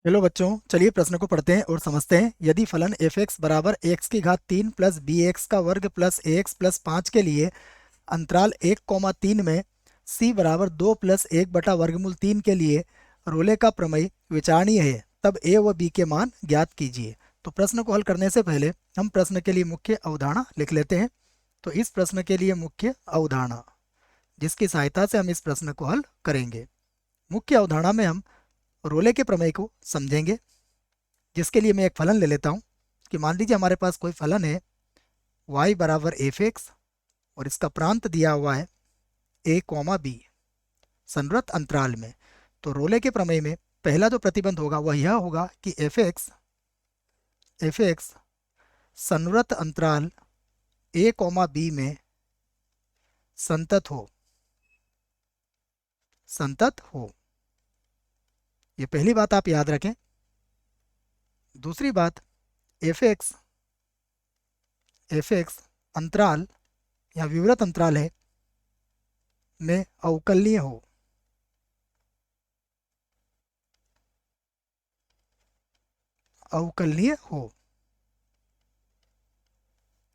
Hello बच्चों, चलिए प्रश्न को पढ़ते हैं और समझते हैं। यदि फलन एफ एक्स बराबर एक्स की घात 3 प्लस बी एक्स का वर्ग प्लस ए एक्स प्लस 5 के लिए अंतराल 1,3 में सी बराबर 2 प्लस 1/वर्गमूल 3 के लिए रोले का प्रमेय विचारणीय है, तब ए व बी के मान ज्ञात कीजिए। तो प्रश्न को हल करने से पहले हम प्रश्न के लिए मुख्य अवधारणा लिख लेते हैं। तो इस प्रश्न के लिए मुख्य अवधारणा, जिसकी सहायता से हम इस प्रश्न को हल करेंगे। मुख्य अवधारणा में हम रोले के प्रमेय को समझेंगे, जिसके लिए मैं एक फलन ले लेता हूँ कि मान लीजिए हमारे पास कोई फलन है y बराबर एफ एक्स और इसका प्रांत दिया हुआ है a कॉमा बी संवृत अंतराल में। तो रोले के प्रमेय में पहला जो प्रतिबंध होगा वह यह होगा कि एफ एक्स संवृत अंतराल a कॉमा बी में संतत हो। ये पहली बात आप याद रखें। दूसरी बात, एफ एक्स अंतराल या विवृत अंतराल है में अवकलनीय हो।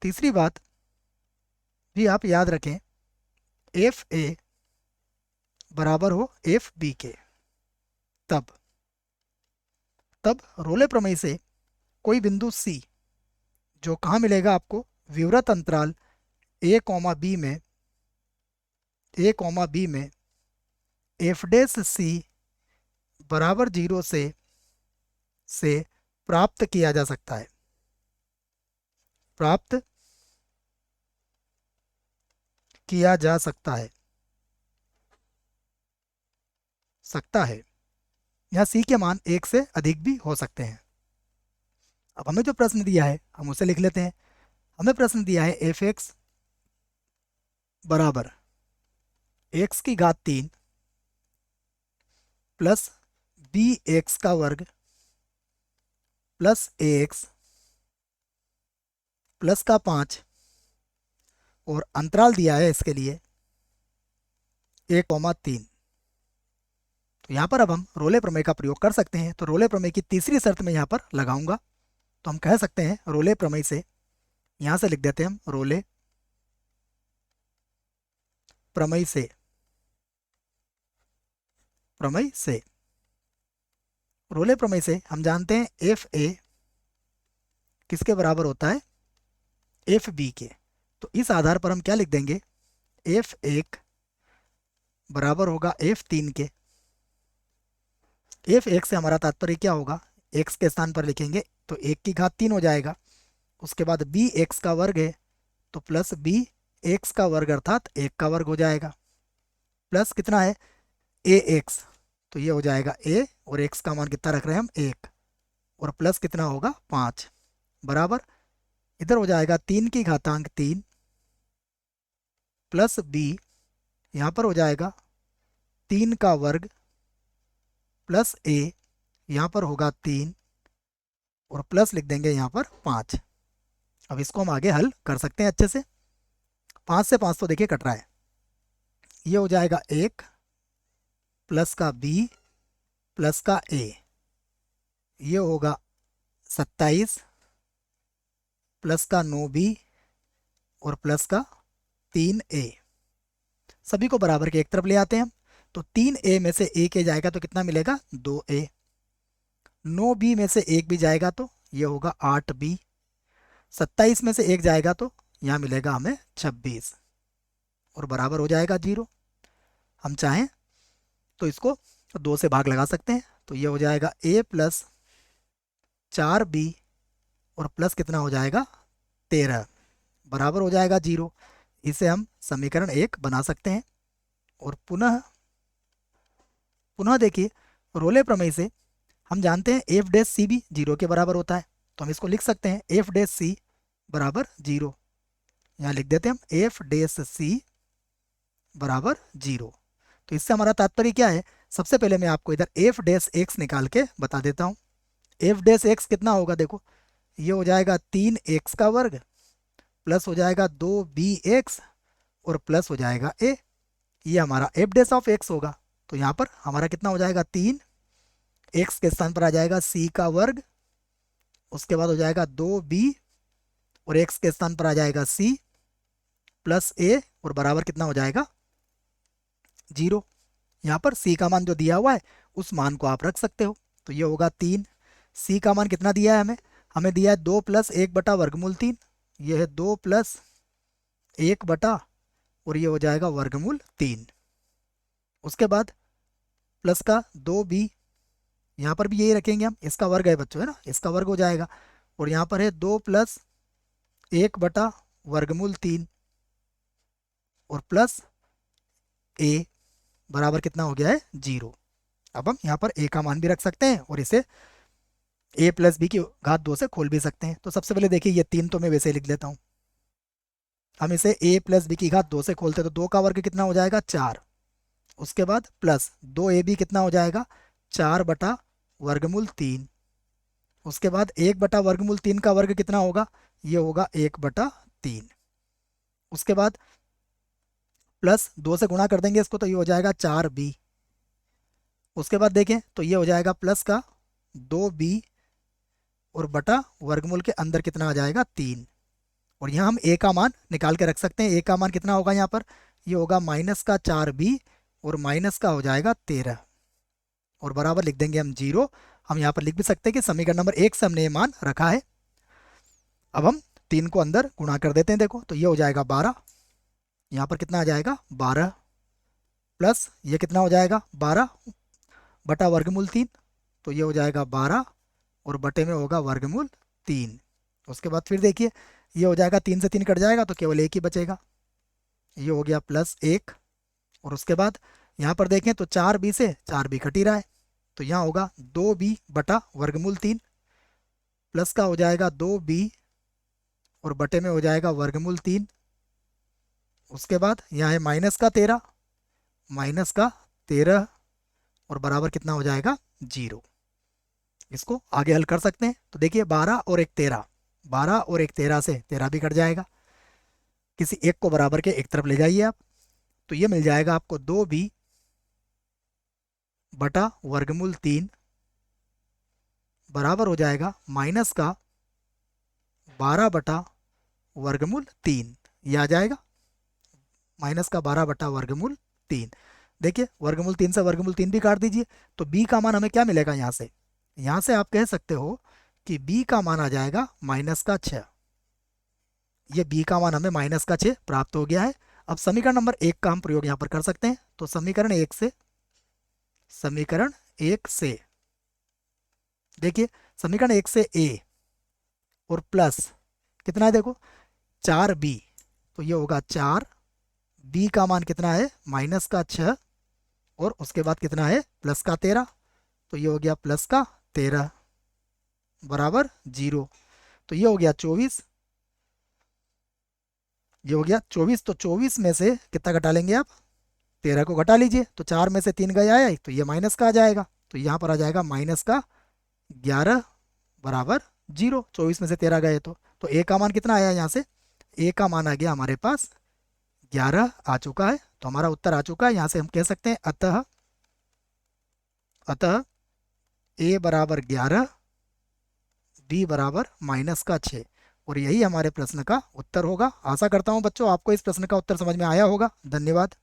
तीसरी बात भी आप याद रखें, एफ ए बराबर हो एफ बी के। तब तब रोले प्रमेय से कोई बिंदु सी जो कहाँ मिलेगा आपको, विवृत अंतराल ए कॉमा बी में एफ डेस सी बराबर 0 से प्राप्त किया जा सकता है। प्राप्त किया जा सकता है। यहाँ सी के मान 1 से अधिक भी हो सकते हैं। अब हमें जो प्रश्न दिया है हम उसे लिख लेते हैं। हमें प्रश्न दिया है एफ एक्स बराबर एक्स की घात 3 प्लस बी एक्स का वर्ग प्लस ए एक्स प्लस का 5 और अंतराल दिया है इसके लिए 1,3। तो यहाँ पर अब हम रोले प्रमेय का प्रयोग कर सकते हैं। तो रोले प्रमेय की तीसरी शर्त में यहाँ पर लगाऊंगा। तो हम कह सकते हैं रोले प्रमेय से, यहाँ से लिख देते हैं हम रोले प्रमेय से रोले प्रमेय से हम जानते हैं एफ ए किसके बराबर होता है, एफ बी के। तो इस आधार पर हम क्या लिख देंगे, एफ एक बराबर होगा एफ 3 के। एफ एक से हमारा तात्पर्य क्या होगा, एक्स के स्थान पर लिखेंगे तो 1 की घात 3 हो जाएगा। उसके बाद बी एक्स का वर्ग है तो प्लस बी एक्स का वर्ग अर्थात 1 का वर्ग हो जाएगा। प्लस कितना है, ए एक्स, तो ये हो जाएगा ए और एक्स का मान कितना रख रहे हैं हम 1, और प्लस कितना होगा 5 बराबर इधर हो जाएगा 3 की घातांक 3 प्लस बी, यहाँ पर हो जाएगा 3 का वर्ग प्लस ए, यहाँ पर होगा 3 और प्लस लिख देंगे यहाँ पर 5। अब इसको हम आगे हल कर सकते हैं अच्छे से। 5 से 5 तो देखिए कट रहा है। ये हो जाएगा 1 प्लस का बी प्लस का ए, ये होगा 27 प्लस का 9b और प्लस का 3a। सभी को बराबर के एक तरफ ले आते हैं हम। तो 3a में से 1 जाएगा तो कितना मिलेगा, 2a। 9b में से 1 भी जाएगा तो ये होगा 8b। 27 में से 1 जाएगा तो यहाँ मिलेगा हमें 26 और बराबर हो जाएगा 0। हम चाहें तो इसको 2 से भाग लगा सकते हैं। तो ये हो जाएगा a प्लस 4b और प्लस कितना हो जाएगा 13 बराबर हो जाएगा 0। इसे हम समीकरण 1 बना सकते हैं। और पुनः देखिए, रोले प्रमेय से हम जानते हैं एफ डैश सी भी 0 के बराबर होता है। तो हम इसको लिख सकते हैं एफ डैश सी बराबर 0। यहाँ लिख देते हैं हम एफ डैश सी बराबर 0। तो इससे हमारा तात्पर्य क्या है, सबसे पहले मैं आपको इधर एफ डैश एक्स निकाल के बता देता हूँ। एफ डैश एक्स कितना होगा, देखो ये हो जाएगा 3x का वर्ग प्लस हो जाएगा 2bx और प्लस हो जाएगा a। ये हमारा एफ डैश ऑफ एक्स होगा। तो यहाँ पर हमारा कितना हो जाएगा 3, एक्स के स्थान पर आ जाएगा सी का वर्ग, उसके बाद हो जाएगा 2b, और एक्स के स्थान पर आ जाएगा सी प्लस ए, और बराबर कितना हो जाएगा 0। यहाँ पर सी का मान जो दिया हुआ है उस मान को आप रख सकते हो, तो ये होगा 3। सी का मान कितना दिया है हमें, हमें दिया है 2 प्लस 1 बटा वर्गमूल 3, ये है 2 प्लस 1 बटा, और ये हो जाएगा वर्गमूल 3। उसके बाद प्लस का 2b, यहाँ पर भी यही रखेंगे हम, इसका वर्ग है बच्चों, है ना, इसका वर्ग हो जाएगा, और यहाँ पर है 2 प्लस 1 बटा वर्गमूल 3, और प्लस ए बराबर कितना हो गया है 0। अब हम यहाँ पर ए का मान भी रख सकते हैं और इसे ए प्लस बी की घात 2 से खोल भी सकते हैं। तो सबसे पहले देखिए ये 3 तो मैं वैसे ही लिख लेता हूँ, हम इसे ए प्लस बी की घात 2 से खोलते हैं तो 2 का वर्ग कितना हो जाएगा 4, उसके बाद प्लस 2ab कितना हो जाएगा 4 बटा वर्गमूल 3, उसके बाद 1 बटा वर्गमूल 3 का वर्ग कितना होगा, ये होगा 1 बटा 3, उसके बाद प्लस 2 से गुणा कर देंगे इसको तो ये हो जाएगा 4b, उसके बाद देखें तो ये हो जाएगा प्लस का 2b, और बटा वर्गमूल के अंदर कितना आ जाएगा 3, और यहाँ हम ए का मान निकाल के रख सकते हैं। ए का मान कितना होगा यहाँ पर, ये होगा माइनस का 4b, और माइनस का हो जाएगा 13, और बराबर लिख देंगे हम 0। हम यहाँ पर लिख भी सकते हैं कि समीकरण नंबर 1 से हमने ये मान रखा है। अब हम 3 को अंदर गुणा कर देते हैं, देखो तो ये हो जाएगा 12, यहाँ पर कितना आ जाएगा 12, प्लस ये कितना हो जाएगा 12 बटा वर्गमूल 3, तो ये हो जाएगा 12, और बटे में होगा वर्गमूल 3। उसके बाद फिर देखिए ये हो जाएगा 3 से 3 कट जाएगा तो केवल एक ही बचेगा, ये हो गया प्लस 1, और उसके बाद यहाँ पर देखें तो 4b से 4b कट ही रहा है, तो यहाँ होगा 2b बटा वर्गमूल 3, प्लस का हो जाएगा 2b, और बटे में हो जाएगा वर्गमूल 3, उसके बाद यहाँ है माइनस का 13, और बराबर कितना हो जाएगा 0। इसको आगे हल कर सकते हैं, तो देखिए 12 और 1 13, 12 और 1 13 से 13 भी कट जाएगा, किसी एक को बराबर के एक तरफ ले जाइए आप, तो ये मिल जाएगा आपको 2b बटा वर्गमूल 3 बराबर हो जाएगा माइनस का 12 बटा वर्गमूल 3, ये आ जाएगा माइनस का 12 बटा वर्गमूल 3। देखिए वर्गमूल 3 से वर्गमूल 3 भी काट दीजिए, तो b का मान हमें क्या मिलेगा यहाँ से आप कह सकते हो कि b का मान आ जाएगा माइनस का 6, ये b का मान हमें माइनस का 6 प्राप्त हो गया है। अब समीकरण नंबर 1 का हम प्रयोग यहाँ पर कर सकते हैं, तो समीकरण 1 से देखिए समीकरण 1 से a और प्लस कितना है देखो 4b, तो ये होगा 4, b का मान कितना है माइनस का 6, और उसके बाद कितना है प्लस का 13, तो ये हो गया प्लस का 13 बराबर 0, तो ये हो गया 24, ये हो गया 24, तो 24 में से कितना घटा लेंगे आप 13 को घटा लीजिए, तो 4 में से 3 गया है तो ये माइनस का आ जाएगा, तो यहाँ पर आ जाएगा माइनस का 11 बराबर 0, 24 में से 13 गए तो ए का मान कितना आया यहाँ से, ए का मान आ गया हमारे पास 11 आ चुका है, तो हमारा उत्तर आ चुका है। यहाँ से हम कह सकते हैं अतः ए बराबर 11, बी बराबर माइनस का 6, और यही हमारे प्रश्न का उत्तर होगा। आशा करता हूँ बच्चों आपको इस प्रश्न का उत्तर समझ में आया होगा। धन्यवाद।